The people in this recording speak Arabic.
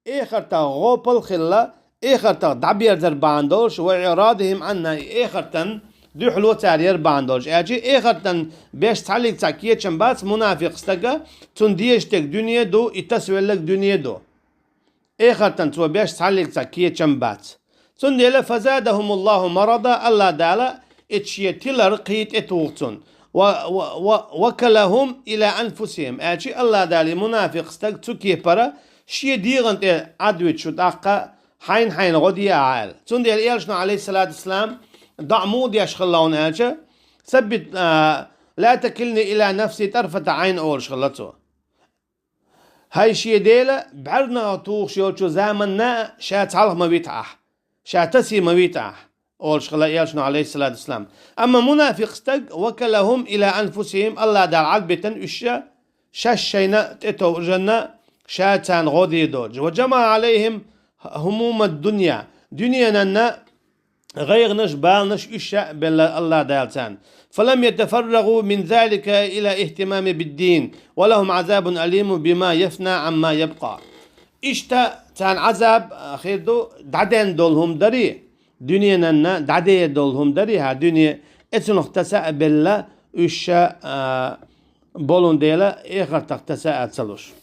إخرتا غوبل خلا إخرتا دعبير در باندولش وإعراضهم عنا إخرتن دو حلو تارير باندولش أجي إخرتن بيش تعليق تاكية چنبات منافق استقا تون ديشتك دنيا دو إتسويلك دنيا دو إخرتن تو بيش تعليق تاكية چنبات تون ديلا فزادهم الله مرضا الله دالا اتشيتلر قيت اتوغتون وكلهم إلى أنفسهم أجي الله دالي منافق استق تكيه برا شيء ديغن عدويت شو داقة حين غدي عال تون ديال إيرشنا عليه الصلاة والسلام ضعمود يشخلون أجا ثبت لا تكلني إلى نفسي طرفة عين أول شغلته هاي شيء ديلا بعرنا طوخ شو زامنا شات علق ما بيتعح شاتسي ما بيتعح أول شغلة إيرشنا عليه الصلاة والسلام أما منافق استق وكلهم إلى أنفسهم الله دار عقبة إشياء شاشينا تتو جنة شاتان غودي دوج وجمع عليهم هموم الدنيا دنيا غير نش إشاء بالله الله دالتان فلم يتفرغوا من ذلك إلى اهتمام بالدين ولهم عذاب أليم بما يفنى عما يبقى إشتا تان عذاب خير دو دعدين دولهم دري دنيا دعدي دولهم دري ها دنيا اتنخ تساء بالله إشاء بولون ديلا إخر تختساء تسلوش